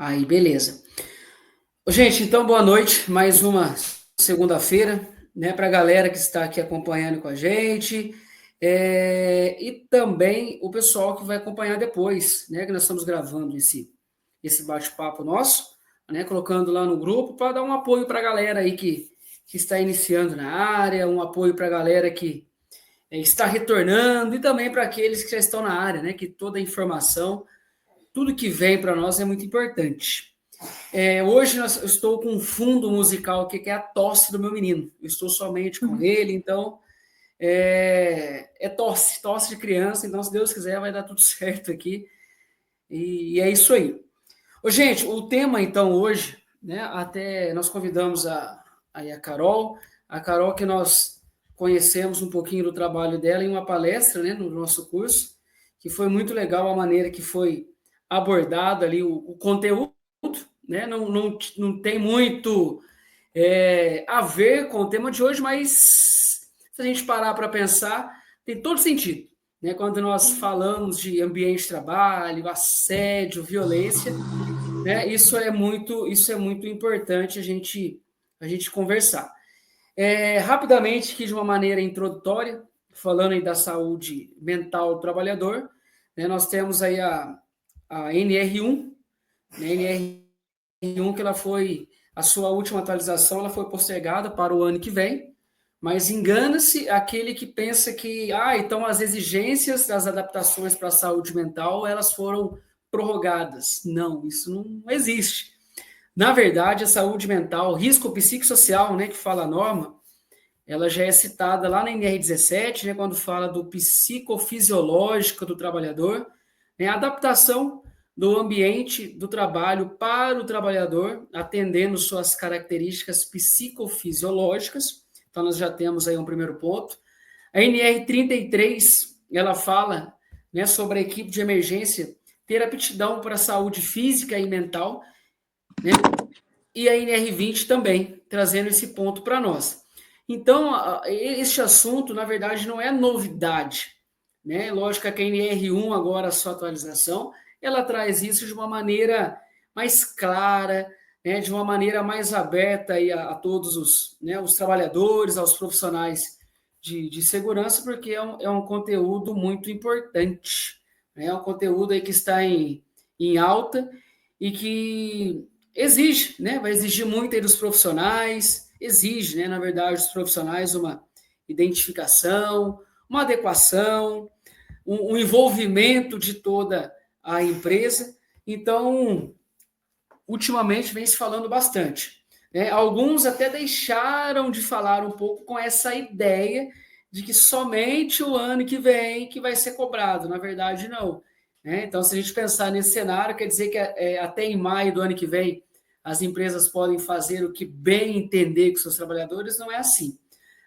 Aí, beleza. Gente, então boa noite. Mais uma segunda-feira, né, para a galera que está aqui acompanhando com a gente. E também o pessoal que vai acompanhar depois, né, que nós estamos gravando esse bate-papo nosso, né, colocando lá no grupo para dar um apoio para a galera aí que está iniciando na área, um apoio para a galera que está retornando e também para aqueles que já estão na área, né, que toda a informação, tudo que vem para nós é muito importante. Hoje eu estou com um fundo musical aqui, que é a tosse do meu menino. Eu estou somente com Uhum. ele, então tosse de criança, então se Deus quiser vai dar tudo certo aqui. E é isso aí. Ô, gente, o tema então hoje, né, até nós convidamos a Carol que nós conhecemos um pouquinho do trabalho dela em uma palestra, né, no nosso curso, que foi muito legal a maneira que foi abordado ali o conteúdo, né, não tem muito a ver com o tema de hoje, mas se a gente parar para pensar, tem todo sentido. Né? Quando nós falamos de ambiente de trabalho, assédio, violência, né? Isso é muito importante a gente conversar. Rapidamente, aqui de uma maneira introdutória, falando aí da saúde mental do trabalhador, né? Nós temos aí a NR1, né? NR1 que ela foi a sua última atualização, ela foi postergada para o ano que vem, mas engana-se aquele que pensa que, então as exigências das adaptações para a saúde mental, elas foram prorrogadas. Não, isso não existe. Na verdade, a saúde mental, risco psicossocial, né, que fala a norma, ela já é citada lá na NR17, né, quando fala do psicofisiológico do trabalhador, né, a adaptação do ambiente do trabalho para o trabalhador, atendendo suas características psicofisiológicas. Então, nós já temos aí um primeiro ponto. A NR33, ela fala, né, sobre a equipe de emergência ter aptidão para a saúde física e mental, né? E a NR20 também, trazendo esse ponto para nós. Então, este assunto, na verdade, não é novidade. Né? Lógico que a NR1, agora a sua atualização, ela traz isso de uma maneira mais clara, né? De uma maneira mais aberta aí a todos os trabalhadores, aos profissionais de segurança, porque é um conteúdo muito importante. Né? É um conteúdo aí que está em alta e que exige, né? Vai exigir muito aí dos profissionais, exige, né, na verdade, dos profissionais uma identificação, uma adequação, um envolvimento de toda a empresa. Então, ultimamente vem se falando bastante. Né? Alguns até deixaram de falar um pouco com essa ideia de que somente o ano que vem que vai ser cobrado. Na verdade, não. Né? Então, se a gente pensar nesse cenário, quer dizer que até em maio do ano que vem as empresas podem fazer o que bem entender com seus trabalhadores, não é assim.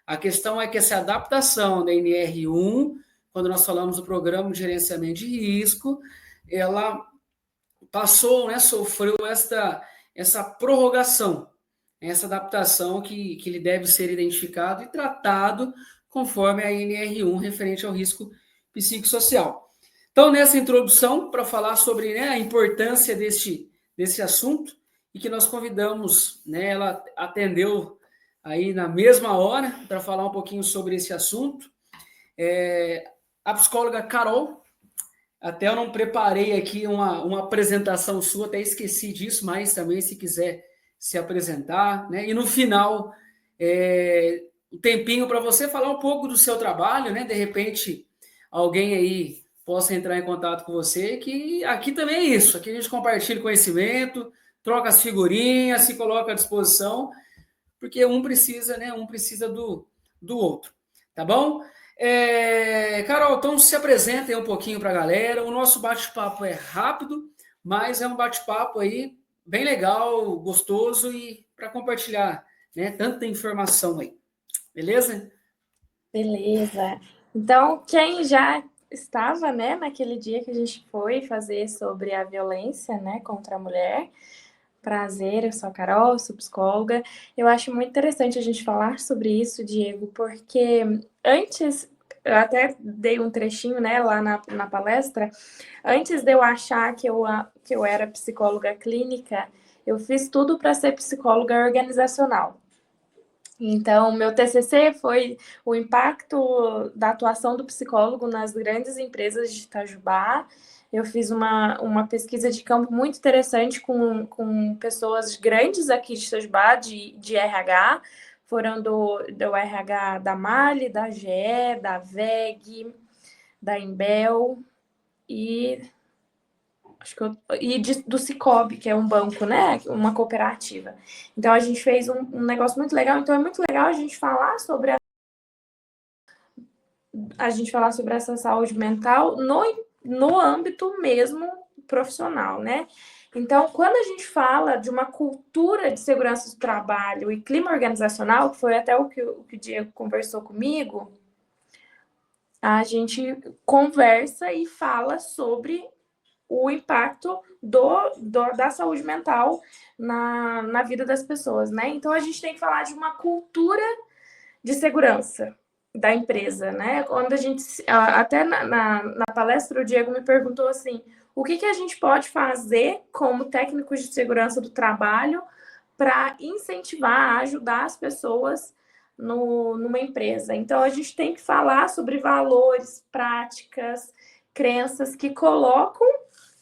A questão é que essa adaptação da NR1, quando nós falamos do programa de gerenciamento de risco, ela passou, né, sofreu essa prorrogação, essa adaptação que ele deve ser identificado e tratado conforme a NR1 referente ao risco psicossocial. Então, nessa introdução, para falar sobre, né, a importância desse assunto, e que nós convidamos, né, ela atendeu aí na mesma hora para falar um pouquinho sobre esse assunto, a psicóloga Carol. Até eu não preparei aqui uma apresentação sua, até esqueci disso, mas também se quiser se apresentar, né? E no final, um tempinho para você falar um pouco do seu trabalho, né? De repente, alguém aí possa entrar em contato com você, que aqui também é isso, aqui a gente compartilha conhecimento, troca as figurinhas, se coloca à disposição, porque um precisa, né? Um precisa do outro, tá bom? Carol, então se apresenta aí um pouquinho para a galera. O nosso bate-papo é rápido, mas é um bate-papo aí bem legal, gostoso e para compartilhar, né, tanta informação aí. Beleza? Beleza. Então, quem já estava, né, naquele dia que a gente foi fazer sobre a violência, né, contra a mulher, prazer, eu sou a Carol, sou psicóloga. Eu acho muito interessante a gente falar sobre isso, Diego, porque antes eu até dei um trechinho, né, lá na palestra. Antes de eu achar que eu era psicóloga clínica, eu fiz tudo para ser psicóloga organizacional. Então, meu TCC foi o impacto da atuação do psicólogo nas grandes empresas de Itajubá. Eu fiz uma pesquisa de campo muito interessante com pessoas grandes aqui de Itajubá, de RH. Foram do RH da Mali, da GE, da VEG, da Embel e acho que do Cicobi, que é um banco, né? Uma cooperativa. Então a gente fez um negócio muito legal. Então é muito legal a gente falar sobre essa saúde mental no âmbito mesmo profissional, né? Então, quando a gente fala de uma cultura de segurança do trabalho e clima organizacional, que foi até o que o Diego conversou comigo, a gente conversa e fala sobre o impacto da saúde mental na vida das pessoas, né? Então, a gente tem que falar de uma cultura de segurança da empresa, né? Quando a gente, até na palestra, o Diego me perguntou assim, o que a gente pode fazer como técnicos de segurança do trabalho para incentivar, ajudar as pessoas numa empresa. Então, a gente tem que falar sobre valores, práticas, crenças que colocam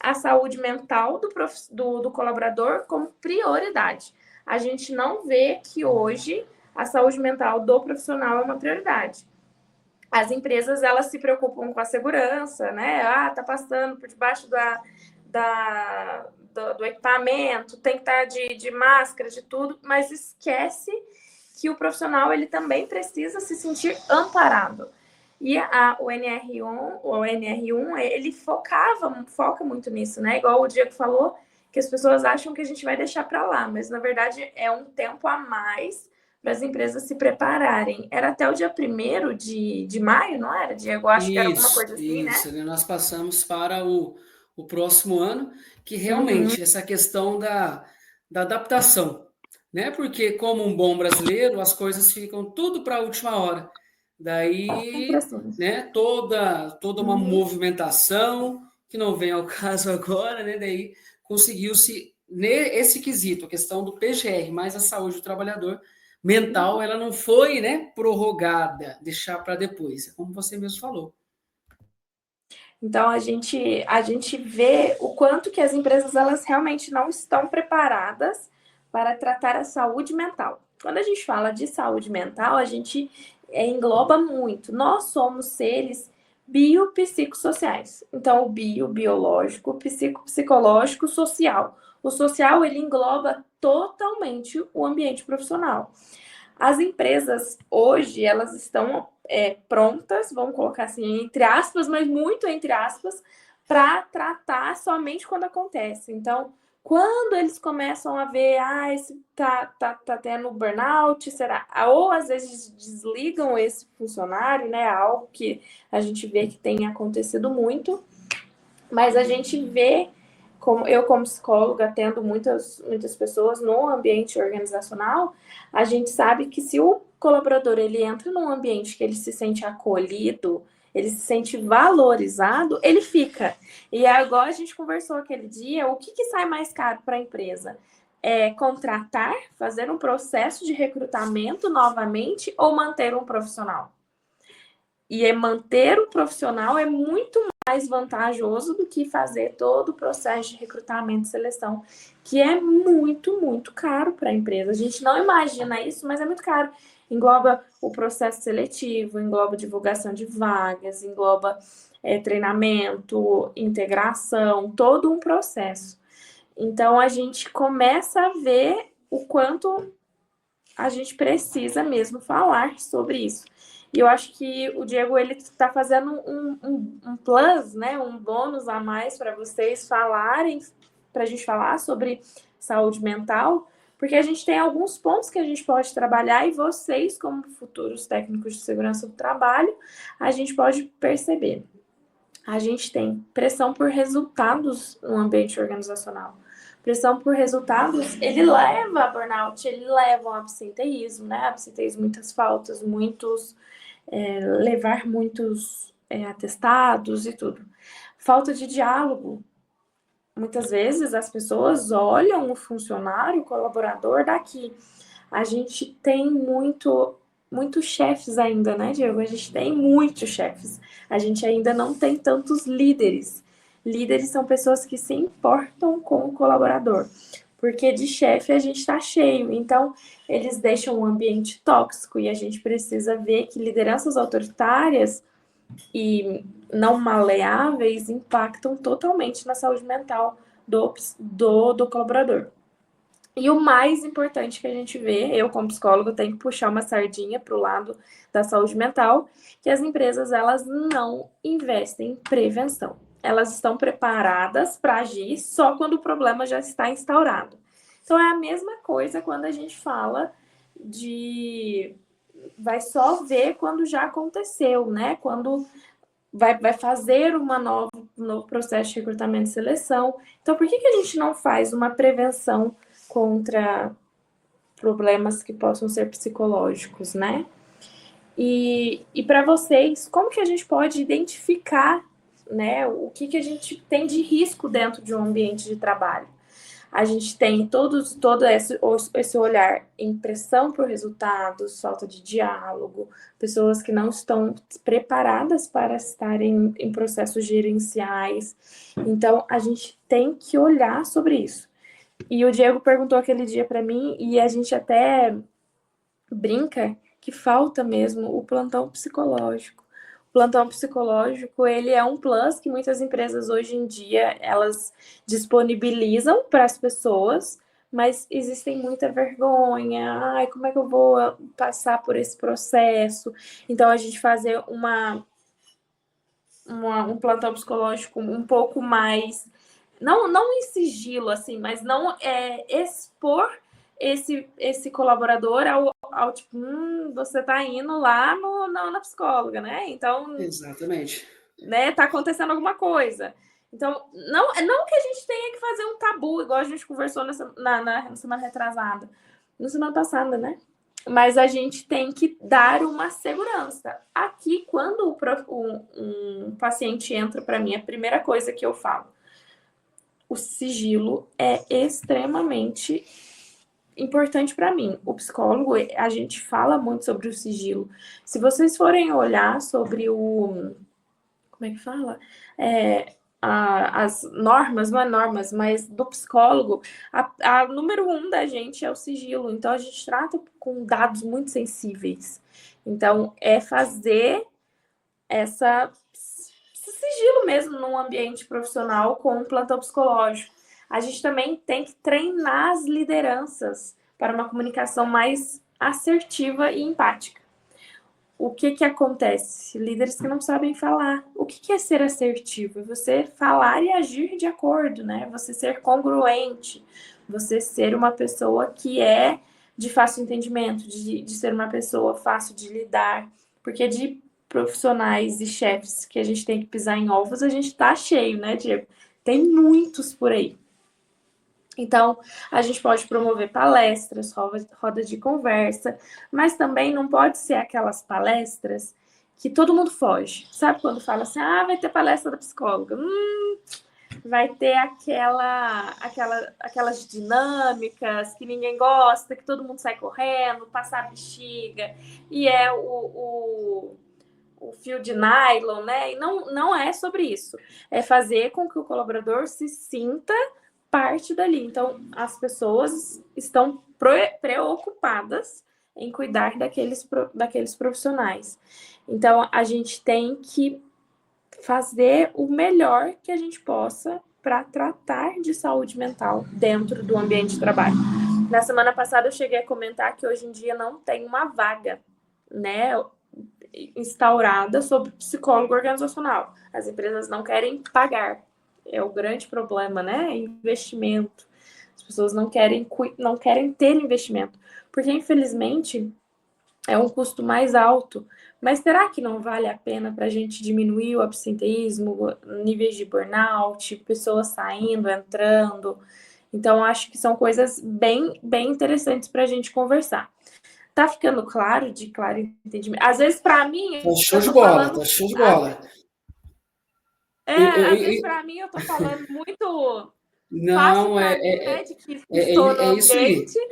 a saúde mental do colaborador como prioridade. A gente não vê que hoje a saúde mental do profissional é uma prioridade. As empresas, elas se preocupam com a segurança, né? Tá passando por debaixo do equipamento, tem que estar de máscara, de tudo, mas esquece que o profissional, ele também precisa se sentir amparado. E o NR1, ele foca muito nisso, né? Igual o Diego falou, que as pessoas acham que a gente vai deixar para lá, mas na verdade é um tempo a mais para as empresas se prepararem. Era até o dia 1º de maio, não era, Diego? Eu acho que era alguma coisa assim, né? Né? Nós passamos para o próximo ano, que Uhum. realmente essa questão da adaptação, né? Porque como um bom brasileiro, as coisas ficam tudo para a última hora. Sempre Daí, assim. né, toda uma Uhum. movimentação, que não vem ao caso agora, né? Daí conseguiu-se nesse quesito, a questão do PGR, mais a saúde do trabalhador mental, ela não foi, né, prorrogada, deixar para depois, como você mesmo falou. Então a gente vê o quanto que as empresas, elas realmente não estão preparadas para tratar a saúde mental. Quando a gente fala de saúde mental, a gente engloba muito. Nós somos seres biopsicossociais. Então, o biológico, o psicológico, social. O social, ele engloba totalmente o ambiente profissional. As empresas hoje, elas estão prontas, vamos colocar assim, entre aspas, mas muito entre aspas, para tratar somente quando acontece. Então, quando eles começam a ver, esse tá tendo burnout, será? Ou às vezes desligam esse funcionário, né? Algo que a gente vê que tem acontecido muito, mas a gente vê, como psicóloga, atendo muitas pessoas no ambiente organizacional, a gente sabe que se o colaborador ele entra num ambiente que ele se sente acolhido, ele se sente valorizado, ele fica. E agora a gente conversou aquele dia, o que sai mais caro para a empresa? É contratar, fazer um processo de recrutamento novamente ou manter um profissional? E manter o profissional é muito mais vantajoso do que fazer todo o processo de recrutamento e seleção, que é muito, muito caro para a empresa. A gente não imagina isso, mas é muito caro. Engloba o processo seletivo, engloba divulgação de vagas, engloba treinamento, integração, todo um processo. Então, a gente começa a ver o quanto a gente precisa mesmo falar sobre isso. E eu acho que o Diego, ele está fazendo um plus, né, um bônus a mais para vocês falarem, para a gente falar sobre saúde mental, porque a gente tem alguns pontos que a gente pode trabalhar e vocês, como futuros técnicos de segurança do trabalho, a gente pode perceber. A gente tem pressão por resultados no ambiente organizacional. Pressão por resultados, ele leva a burnout, ele leva ao absenteísmo, né? Absenteísmo, muitas faltas, muitos levar muitos atestados e tudo. Falta de diálogo. Muitas vezes as pessoas olham o funcionário, o colaborador daqui. A gente tem muitos chefes ainda, né, Diego? A gente tem muitos chefes. A gente ainda não tem tantos líderes. Líderes são pessoas que se importam com o colaborador. Porque de chefe a gente está cheio. Então, eles deixam um ambiente tóxico e a gente precisa ver que lideranças autoritárias e não maleáveis impactam totalmente na saúde mental do colaborador. E o mais importante que a gente vê, eu como psicólogo tenho que puxar uma sardinha para o lado da saúde mental, que as empresas elas não investem em prevenção. Elas estão preparadas para agir só quando o problema já está instaurado. Então é a mesma coisa quando a gente fala de vai só ver quando já aconteceu, né? Quando vai fazer um novo processo de recrutamento e seleção. Então, por que a gente não faz uma prevenção contra problemas que possam ser psicológicos, né? E para vocês, como que a gente pode identificar, né, o que a gente tem de risco dentro de um ambiente de trabalho? A gente tem todo esse olhar em pressão por resultados, falta de diálogo, pessoas que não estão preparadas para estarem em processos gerenciais. Então, a gente tem que olhar sobre isso. E o Diego perguntou aquele dia para mim, e a gente até brinca que falta mesmo o plantão psicológico. O plantão psicológico, ele é um plus que muitas empresas hoje em dia, elas disponibilizam para as pessoas, mas existem muita vergonha. Ai, como é que eu vou passar por esse processo? Então, a gente fazer um plantão psicológico um pouco mais não em sigilo, assim, mas não expor esse colaborador ao tipo, você tá indo lá na psicóloga, né? Então, Exatamente. né, tá acontecendo alguma coisa. Então, não que a gente tenha que fazer um tabu, igual a gente conversou na semana retrasada, na semana passada, né? Mas a gente tem que dar uma segurança. Aqui, quando um paciente entra para mim, a primeira coisa que eu falo, o sigilo é extremamente importante para mim. O psicólogo, a gente fala muito sobre o sigilo. Se vocês forem olhar sobre como é que fala? As normas, não é normas, mas do psicólogo, a número 1 da gente é o sigilo. Então, a gente trata com dados muito sensíveis. Então, é fazer esse sigilo mesmo num ambiente profissional com um plantão psicológico. A gente também tem que treinar as lideranças para uma comunicação mais assertiva e empática. O que acontece? Líderes que não sabem falar. O que é ser assertivo? É você falar e agir de acordo, né? Você ser congruente, você ser uma pessoa que é de fácil entendimento, de ser uma pessoa fácil de lidar. Porque de profissionais e chefes que a gente tem que pisar em ovos, a gente tá cheio, né, Diego? Tem muitos por aí. Então, a gente pode promover palestras, rodas de conversa, mas também não pode ser aquelas palestras que todo mundo foge. Sabe quando fala assim, vai ter palestra da psicóloga? Vai ter aquelas dinâmicas que ninguém gosta, que todo mundo sai correndo, passar a bexiga, e é o fio de nylon, né? E não é sobre isso. É fazer com que o colaborador se sinta parte dali. Então, as pessoas estão preocupadas em cuidar daqueles profissionais. Então, a gente tem que fazer o melhor que a gente possa para tratar de saúde mental dentro do ambiente de trabalho. Na semana passada, eu cheguei a comentar que hoje em dia não tem uma vaga, né, instaurada sobre psicólogo organizacional. As empresas não querem pagar. É o grande problema, né? Investimento. As pessoas não querem ter investimento. Porque, infelizmente, é um custo mais alto. Mas será que não vale a pena para a gente diminuir o absenteísmo, níveis de burnout, pessoas saindo, entrando? Então, acho que são coisas bem interessantes para a gente conversar. Tá ficando claro, de claro entendimento? Às vezes, para mim, Tá show eu de tô bola, falando. tá show de bola. Às vezes, para mim, eu tô falando muito fácil Não, para mim, né? De que estou no é isso ambiente. aí.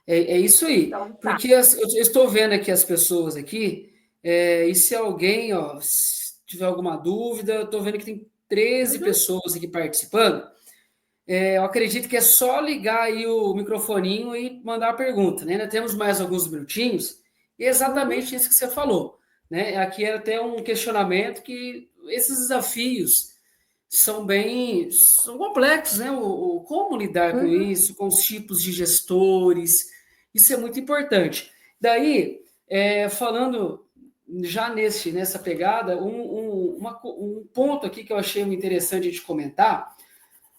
É isso aí. Então, tá. Porque eu estou vendo aqui as pessoas aqui, e se alguém, ó, se tiver alguma dúvida, eu estou vendo que tem 13 Uhum, pessoas aqui participando. Eu acredito que é só ligar aí o microfoninho e mandar a pergunta, né? Ainda temos mais alguns minutinhos, e é uhum, exatamente isso que você falou, né? Aqui era até um questionamento que esses desafios são complexos, né? Como lidar com uhum, isso, com os tipos de gestores, isso é muito importante. Daí, falando já nessa pegada, um ponto aqui que eu achei interessante de comentar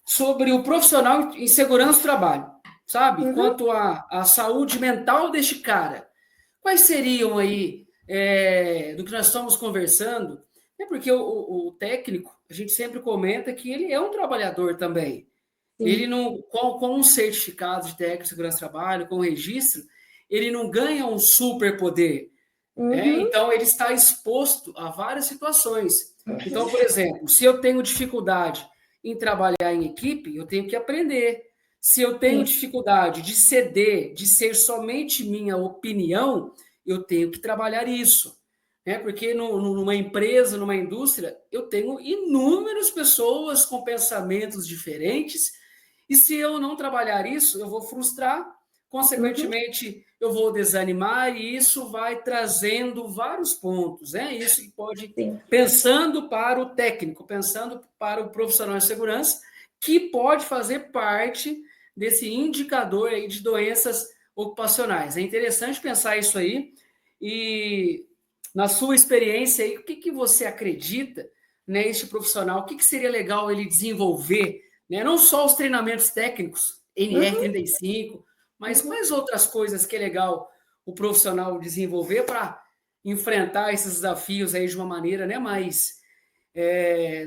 sobre o profissional em segurança do trabalho, sabe? uhum, Quanto à saúde mental deste cara. Quais seriam aí, do que nós estamos conversando? É porque o técnico, a gente sempre comenta que ele é um trabalhador também. Ele sim. não, com um certificado de técnico de segurança do trabalho, com um registro, ele não ganha um superpoder. Uhum, Então, ele está exposto a várias situações. Então, por exemplo, se eu tenho dificuldade em trabalhar em equipe, eu tenho que aprender. Se eu tenho sim. dificuldade de ceder, de ser somente minha opinião, eu tenho que trabalhar isso. Porque numa empresa, numa indústria, eu tenho inúmeras pessoas com pensamentos diferentes, e se eu não trabalhar isso, eu vou frustrar, Uhum, consequentemente, eu vou desanimar, e isso vai trazendo vários pontos. Isso que pode, sim. pensando para o técnico, pensando para o profissional de segurança, que pode fazer parte desse indicador aí de doenças ocupacionais. É interessante pensar isso aí, e na sua experiência aí, o que você acredita, né, este profissional, o que seria legal ele desenvolver, né? Não só os treinamentos técnicos, Uhum, NR35, mas uhum. quais outras coisas que é legal o profissional desenvolver para enfrentar esses desafios aí de uma maneira, né, mais,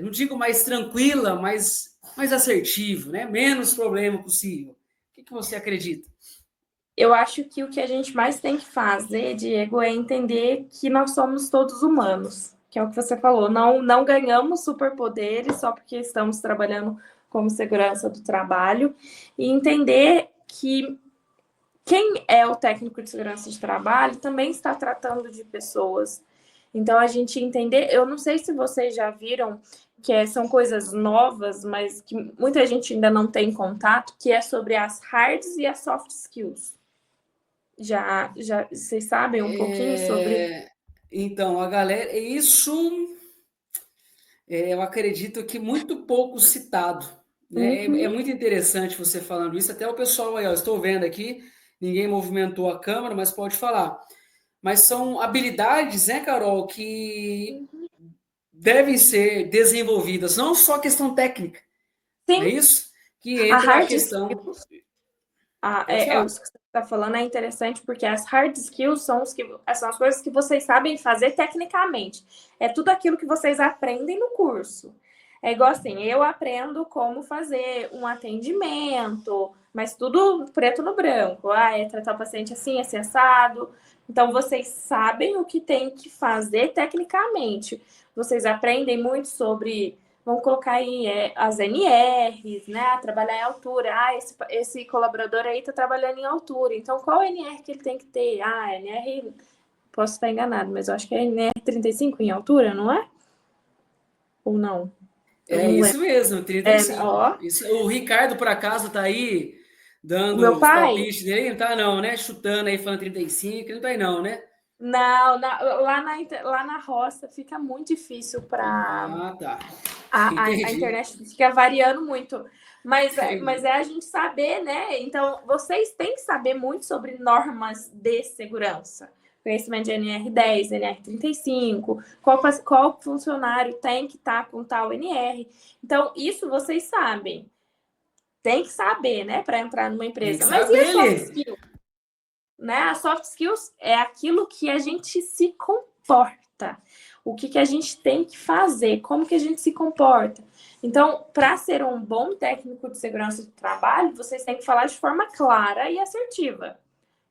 não digo mais tranquila, mas mais assertivo, né? Menos problema possível. O que você acredita? Eu acho que o que a gente mais tem que fazer, Diego, é entender que nós somos todos humanos, que é o que você falou. Não ganhamos superpoderes só porque estamos trabalhando como segurança do trabalho, e entender que quem é o técnico de segurança de trabalho também está tratando de pessoas. Então, a gente entender, eu não sei se vocês já viram são coisas novas, mas que muita gente ainda não tem contato, que é sobre as hards e as soft skills. Já vocês sabem um pouquinho sobre? Então, a galera, isso eu acredito que muito pouco citado. Né? É Uhum, muito interessante você falando isso, até o pessoal aí, ó, estou vendo aqui, ninguém movimentou a câmera, mas pode falar. Mas são habilidades, né, Carol, que devem ser desenvolvidas, não só questão técnica, não é sim, isso? Que a entra a hard questão. É, Pode falar. isso que você está falando é interessante, porque as hard skills são as coisas que vocês sabem fazer tecnicamente. É tudo aquilo que vocês aprendem no curso. É igual assim, eu aprendo como fazer um atendimento, mas tudo preto no branco. É tratar o paciente assim, assim, assado. Então, vocês sabem o que tem que fazer tecnicamente. Vocês aprendem muito sobre, vamos colocar aí as NRs, né? Trabalhar em altura. Esse colaborador aí está trabalhando em altura. Então, qual NR que ele tem que ter? NR, posso estar enganado, mas eu acho que é NR 35 em altura, não é? Ou não? Eu É não lembro. isso mesmo, 35. Ó, Isso, o Ricardo, por acaso, está aí o meu dando os pai. palpites dele? Não tá, não, né? Chutando aí, falando 35, não tá aí, não, né? Não, lá na roça fica muito difícil para Ah, tá. a Entendi. internet fica variando muito. Mas é a gente saber, né? Então, vocês têm que saber muito sobre normas de segurança. Conhecimento de NR10, NR35, qual funcionário tem que estar com tal NR. Então, isso vocês sabem. Tem que saber, né, para entrar numa Tem que empresa. Mas e a saber, soft Lê. skills? Né? A soft skills é aquilo que a gente se comporta. O que a gente tem que fazer, como que a gente se comporta. Então, para ser um bom técnico de segurança do trabalho, vocês têm que falar de forma clara e assertiva.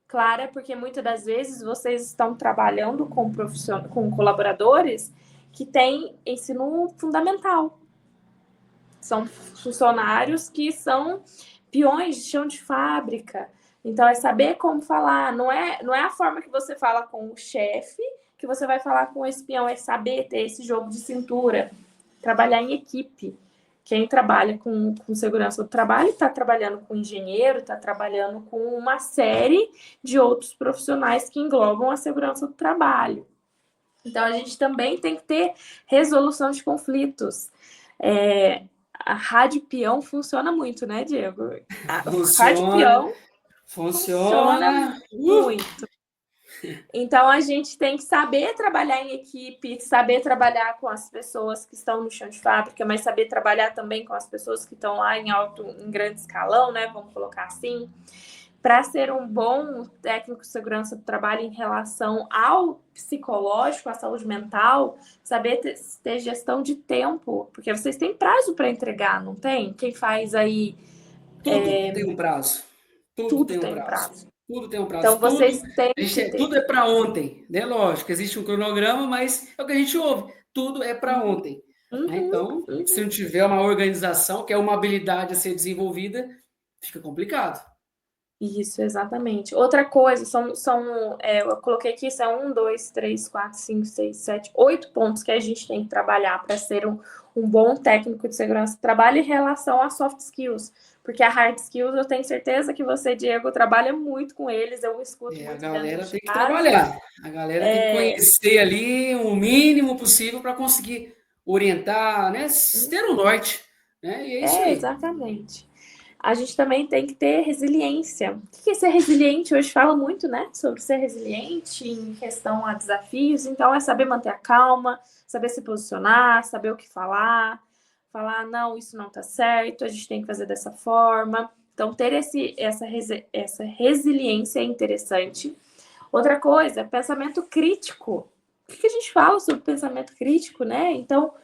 clara, porque muitas das vezes vocês estão trabalhando com colaboradores que têm ensino fundamental. São funcionários que são peões de chão de fábrica. Então, é saber como falar. Não é a forma que você fala com o chefe que você vai falar com o espião. É saber ter esse jogo de cintura. Trabalhar em equipe. Quem trabalha com segurança do trabalho está trabalhando com engenheiro, está trabalhando com uma série de outros profissionais que englobam a segurança do trabalho. Então, a gente também tem que ter resolução de conflitos. A rádio peão funciona muito, né, Diego? A rádio Funciona, peão funciona funciona. muito. Então, a gente tem que saber trabalhar em equipe, saber trabalhar com as pessoas que estão no chão de fábrica, mas saber trabalhar também com as pessoas que estão lá em grande escalão, né? Vamos colocar assim. Para ser um bom técnico de segurança do trabalho em relação ao psicológico, à saúde mental, saber ter gestão de tempo, porque vocês têm prazo para entregar, não tem? Quem faz aí. Tudo tem um prazo. Tudo Tudo tem um tem um prazo. prazo. Tudo tem um Então, prazo. vocês têm que ter. Tudo é para ontem, né? Lógico, existe um cronograma, mas é o que a gente ouve. Tudo é para Uhum, ontem. Né? uhum, Então, se uhum. não tiver uma organização, que é uma habilidade a ser desenvolvida, fica complicado. Isso, exatamente. Outra coisa, eu coloquei aqui, são 1, 2, 3, 4, 5, 6, 7, 8 pontos que a gente tem que trabalhar para ser um bom técnico de segurança do trabalho em relação a soft skills. Porque a hard skills, eu tenho certeza que você, Diego, trabalha muito com eles, eu escuto A muito dentro galera de tem que casa. trabalhar. A galera tem que conhecer ali o mínimo possível para conseguir orientar, né? Ter um norte. Né? E é isso aí. Exatamente. A gente também tem que ter resiliência. O que é ser resiliente? Hoje fala muito, né, sobre ser resiliente em questão a desafios. Então, é saber manter a calma, saber se posicionar, saber o que falar, não, isso não está certo, a gente tem que fazer dessa forma. Então, ter essa resiliência é interessante. Outra coisa, pensamento crítico. O que a gente fala sobre pensamento crítico, né? Então,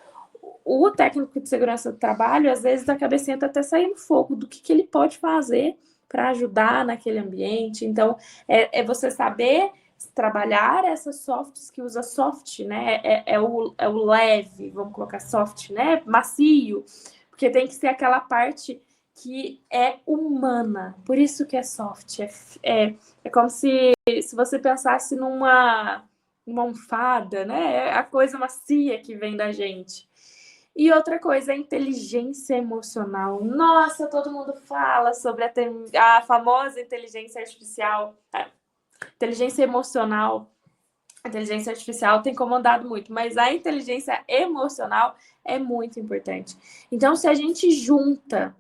o técnico de segurança do trabalho, às vezes, a cabecinha está até saindo fogo do que ele pode fazer para ajudar naquele ambiente. Então, é você saber trabalhar essas soft skills, a soft, né? É o leve, vamos colocar soft, né? Macio, porque tem que ser aquela parte que é humana. Por isso que é soft. É como se você pensasse numa almofada, né? É a coisa macia que vem da gente. E outra coisa, a inteligência emocional. Nossa, todo mundo fala sobre a famosa inteligência artificial. Inteligência emocional. A inteligência artificial tem comandado muito, mas a inteligência emocional é muito importante. Então, se a gente junta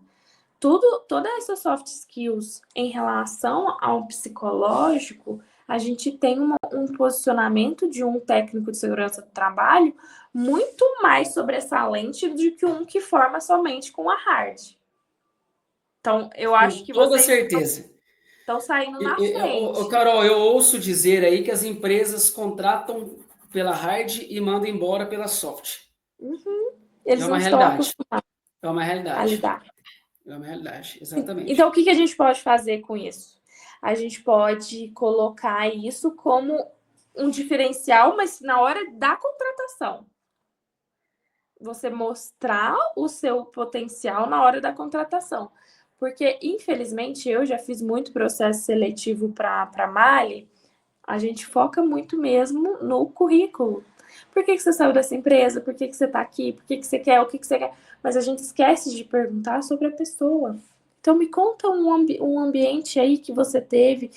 todas essas soft skills em relação ao psicológico, a gente tem um posicionamento de um técnico de segurança do trabalho muito mais sobressalente do que um que forma somente com a hard. Então, eu acho Com que toda vocês certeza. estão saindo na frente. Carol, eu ouço dizer aí que as empresas contratam pela hard e mandam embora pela soft. Uhum. É Eles uma não estão realidade. acostumados É uma a realidade. lidar. É uma realidade, Então, exatamente. o que a gente pode fazer com isso? A gente pode colocar isso como um diferencial, mas na hora da contratação. Você mostrar o seu potencial na hora da contratação. Porque, infelizmente, eu já fiz muito processo seletivo para Mali, a gente foca muito mesmo no currículo. Por que você saiu dessa empresa? Por que você está aqui? Por que você quer? O que você quer? Mas a gente esquece de perguntar sobre a pessoa. Então, me conta um ambiente aí que você teve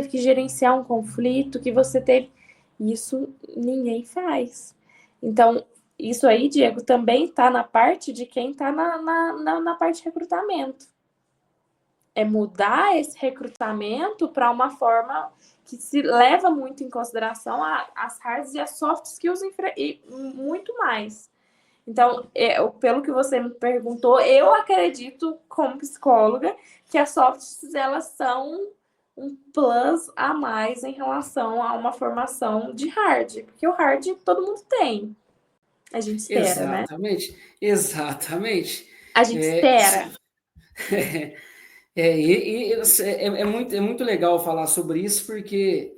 que gerenciar um conflito, que você teve. Isso ninguém faz. Então, isso aí, Diego, também está na parte de quem está na parte de recrutamento. É mudar esse recrutamento para uma forma que se leva muito em consideração as hard e as soft skills e muito mais. Então, pelo que você me perguntou, eu acredito, como psicóloga, que as softs elas são um plus a mais em relação a uma formação de hard, porque o hard todo mundo tem. A gente espera, né? Exatamente, exatamente. A gente É, espera. É muito legal falar sobre isso, porque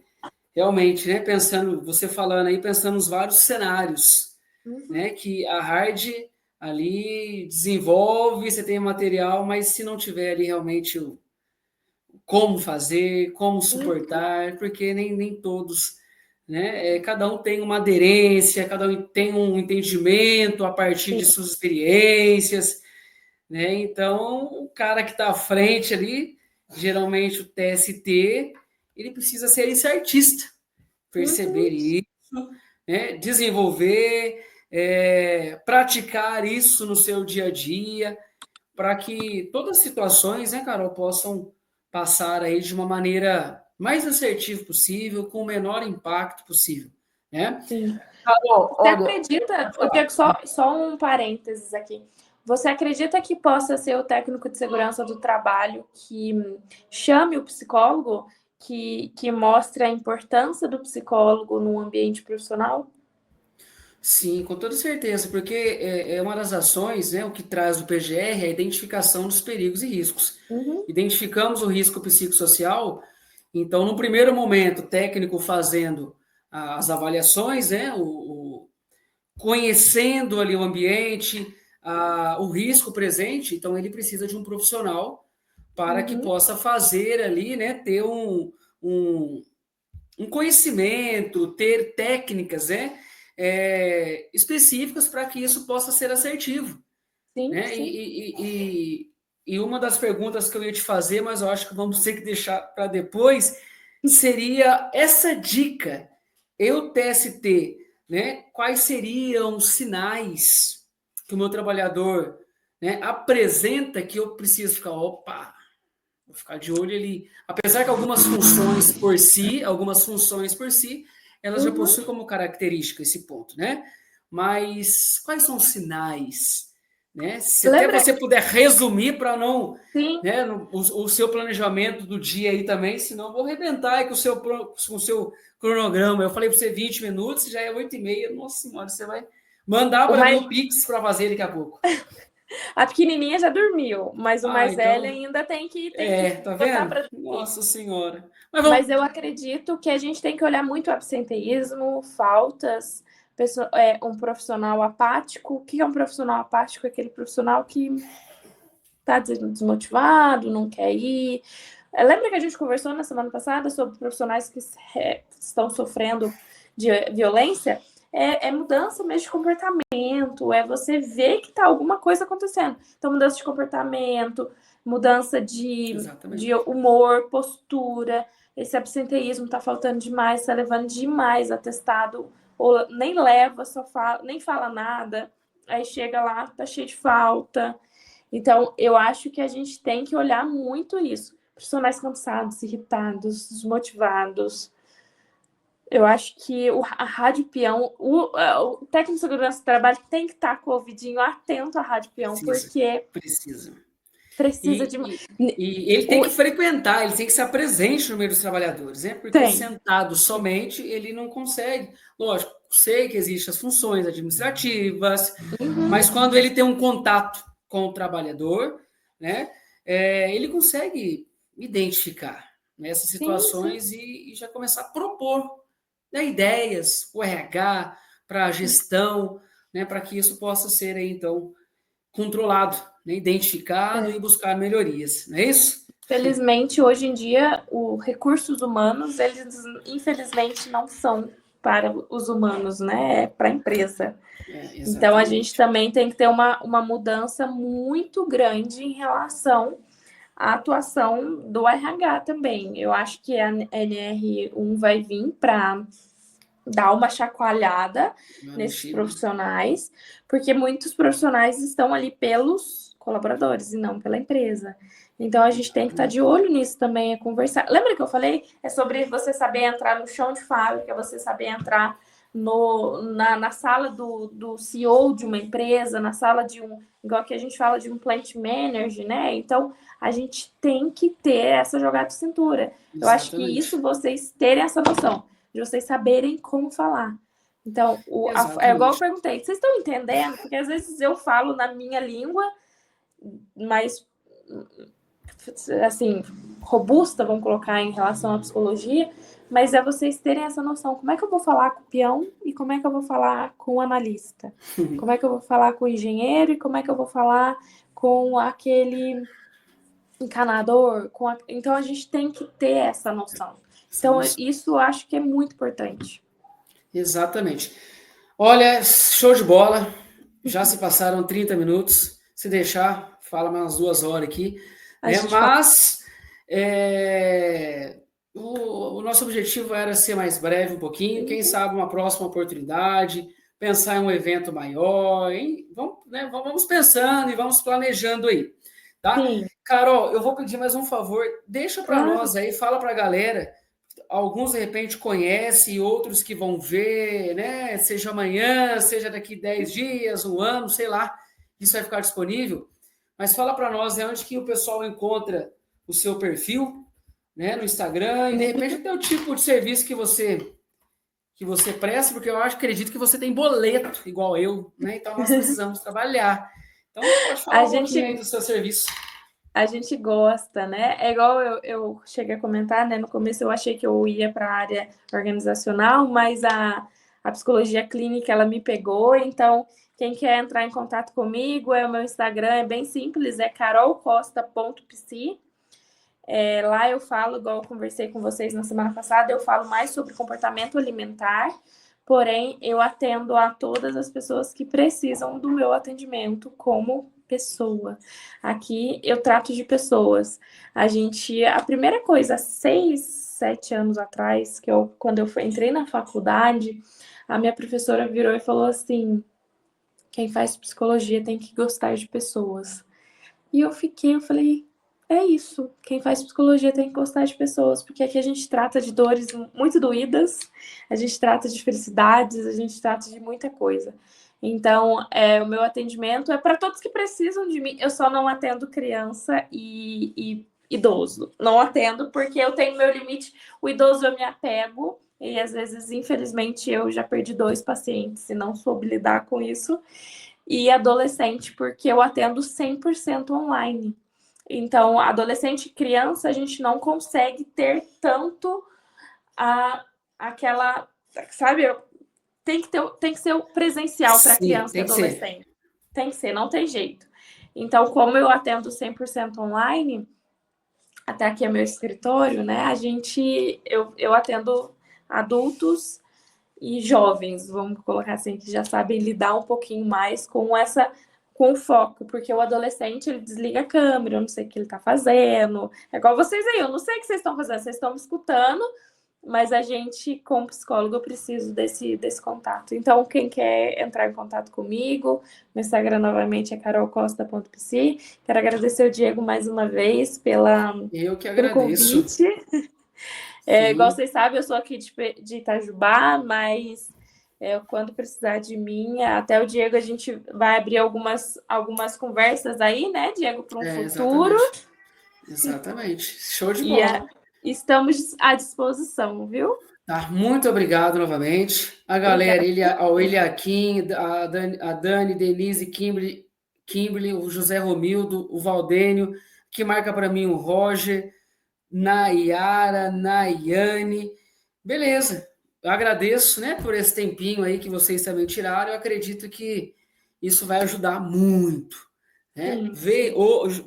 realmente, né, pensando, você falando aí, pensando nos vários cenários, Uhum. né, que a hard ali desenvolve, você tem material, mas se não tiver ali realmente o como fazer, como Uhum. suportar, porque nem todos, né, cada um tem uma aderência, cada um tem um entendimento a partir Sim. de suas experiências, né? Então, o cara que está à frente ali, geralmente o TST, ele precisa ser esse artista, perceber Uhum. isso, né? Desenvolver, praticar isso no seu dia a dia, para que todas as situações, né, Carol, possam passar aí de uma maneira mais assertiva possível, com o menor impacto possível, né? Sim. Carol, Você olha, acredita, pode eu falar. tenho só um parênteses aqui. Você acredita que possa ser o técnico de segurança do trabalho que chame o psicólogo, que mostre a importância do psicólogo no ambiente profissional? Sim, com toda certeza, porque é uma das ações, né, o que traz o PGR é a identificação dos perigos e riscos. Uhum. Identificamos o risco psicossocial, então, no primeiro momento, o técnico fazendo as avaliações, né, conhecendo ali o ambiente, o risco presente, então ele precisa de um profissional para que Uhum. possa fazer ali, né, ter um, um conhecimento, ter técnicas, né, específicas para que isso possa ser assertivo, Sim, né? sim. E uma das perguntas que eu ia te fazer, mas eu acho que vamos ter que deixar para depois, seria essa dica, eu TST, né? Quais seriam os sinais que o meu trabalhador, né, apresenta que eu preciso ficar, opa, vou ficar de olho ali. Apesar que algumas funções por si, elas já Uhum. possuem como característica esse ponto, né? Mas quais são os sinais, né? Se até Lembra? você puder resumir para não, Sim. né, o seu planejamento do dia aí também, senão eu vou arrebentar aí com o seu cronograma. Eu falei para você 20 minutos, já é 8h30. Nossa senhora, você vai mandar O para mim mais, o Pix para fazer daqui a pouco. a pequenininha já dormiu, mas o Ah, mais velho então, ainda tem que tá botar vendo? para dormir. Nossa senhora. Mas Mas vamos. eu acredito que a gente tem que olhar muito o absenteísmo, faltas, um profissional apático. O que é um profissional apático? É aquele profissional que está desmotivado, não quer ir. Lembra que a gente conversou na semana passada sobre profissionais que estão sofrendo de violência? É mudança mesmo de comportamento, é você ver que está alguma coisa acontecendo. Então, mudança de comportamento, mudança de Exatamente. humor, postura. Esse absenteísmo está faltando demais, está levando demais atestado, ou nem leva, só fala, nem fala nada. Aí chega lá, tá cheio de falta. Então, eu acho que a gente tem que olhar muito isso. Profissionais cansados, irritados, desmotivados. Eu acho que a rádio peão, o técnico de segurança do trabalho tem que estar com o ouvidinho atento à rádio peão, Precisa, porque precisa. precisa de. E, e ele tem O, que frequentar, ele tem que estar presente no meio dos trabalhadores, né? Porque tem. sentado somente ele não consegue. Lógico, sei que existem as funções administrativas, Uhum, mas quando ele tem um contato com o trabalhador, né, ele consegue identificar, né, essas sim, sim. situações e já começar a propor, né, ideias, o RH, para a gestão, né, para que isso possa ser aí, então, controlado, né, identificado É. e buscar melhorias, não é isso? Felizmente, hoje em dia, os recursos humanos, eles infelizmente não são para os humanos, né? É para a empresa. Então, a gente Exatamente. também tem que ter uma mudança muito grande em relação à atuação do RH também. Eu acho que a NR1 vai vir para dar uma chacoalhada Uma nesses mexida. profissionais, porque muitos profissionais estão ali pelos colaboradores e não pela empresa. Então a gente tem que estar de Exatamente. olho nisso também, é conversar. Lembra que eu falei? É sobre você saber entrar no chão de fábrica, você saber entrar na sala do CEO de uma empresa, na sala de igual que a gente fala de um plant manager, né? Então a gente tem que ter essa jogada de cintura. Eu acho que isso Exatamente. vocês terem essa noção de vocês saberem como falar. Então, é igual eu Exatamente. perguntei, vocês estão entendendo? Porque às vezes eu falo na minha língua, mas assim, robusta, vamos colocar, em relação à psicologia, mas é vocês terem essa noção, como é que eu vou falar com o peão e como é que eu vou falar com o analista? Como é que eu vou falar com o engenheiro e como é que eu vou falar com aquele encanador? Então, a gente tem que ter essa noção. Então, isso eu acho que é muito importante. Exatamente. Olha, show de bola. Já se passaram 30 minutos. Se deixar, fala mais umas 2 horas aqui. Né? Mas o nosso objetivo era ser mais breve um pouquinho. Quem sabe uma próxima oportunidade, pensar em um evento maior. Hein? Vamos pensando e vamos planejando aí. Tá? Sim. Carol, eu vou pedir mais um favor. Deixa para Claro. nós aí, fala para a galera. Alguns de repente conhecem, outros que vão ver, né? Seja amanhã, seja daqui 10 dias, um ano, sei lá, isso vai ficar disponível. Mas fala para nós, é onde que o pessoal encontra o seu perfil, né, no Instagram, e de repente até o tipo de serviço que você presta, porque eu acredito que você tem boleto, igual eu, né? Então nós precisamos trabalhar. Então pode falar um pouquinho aí do seu serviço. A gente gosta, né? É igual eu cheguei a comentar, né? No começo eu achei que eu ia para a área organizacional, mas a psicologia clínica, ela me pegou. Então, quem quer entrar em contato comigo, o meu Instagram é bem simples, é carolcosta.psi. Lá eu falo, igual eu conversei com vocês na semana passada, eu falo mais sobre comportamento alimentar, porém eu atendo a todas as pessoas que precisam do meu atendimento como pessoa. Aqui eu trato de pessoas. A primeira coisa, 6, 7 anos atrás, quando eu entrei na faculdade, a minha professora virou e falou assim: quem faz psicologia tem que gostar de pessoas. E eu falei, é isso. Quem faz psicologia tem que gostar de pessoas, porque aqui a gente trata de dores muito doídas, a gente trata de felicidades, a gente trata de muita coisa. Então, o meu atendimento é para todos que precisam de mim. Eu só não atendo criança e idoso. Não atendo porque eu tenho meu limite. O idoso eu me apego e às vezes, infelizmente, eu já perdi 2 pacientes e não soube lidar com isso. E adolescente, porque eu atendo 100% online. Então, adolescente e criança, a gente não consegue ter tanto aquela, sabe? Tem que ser o presencial para criança e adolescente. Tem que ser, não tem jeito. Então, como eu atendo 100% online, até aqui é meu escritório, né? Eu atendo adultos e jovens, vamos colocar assim, que já sabem lidar um pouquinho mais com o foco, porque o adolescente, ele desliga a câmera, eu não sei o que ele tá fazendo. É igual vocês aí, eu não sei o que vocês estão fazendo, vocês estão me escutando, mas a gente, como psicólogo, eu preciso desse contato. Então, quem quer entrar em contato comigo, meu Instagram novamente é carolcosta.psi. Quero agradecer o Diego mais uma vez Eu que pelo agradeço. convite. Igual vocês sabem, eu sou aqui de Itajubá, mas quando precisar de mim, até o Diego, a gente vai abrir algumas conversas aí, né, Diego, para um futuro. Exatamente. Show de bola. Estamos à disposição, viu? Tá, muito obrigado novamente. A galera, ao Eliakim, a Dani, Denise, Kimberly, o José Romildo, o Valdênio, que marca para mim o Roger, Nayara, Nayane. Beleza. Eu agradeço, né, por esse tempinho aí que vocês também tiraram. Eu acredito que isso vai ajudar muito. Né?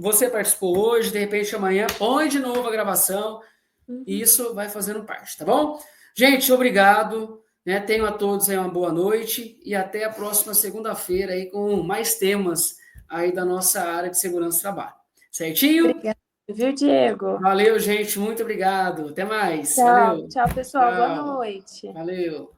Você participou hoje, de repente amanhã põe de novo a gravação. E isso vai fazendo parte, tá bom? Gente, obrigado. Né? Tenham a todos aí uma boa noite e até a próxima segunda-feira aí com mais temas aí da nossa área de segurança do trabalho. Certinho? Obrigada, viu, Diego? Valeu, gente. Muito obrigado. Até mais. Tchau, Valeu. tchau, pessoal. Tchau. Boa noite. Valeu.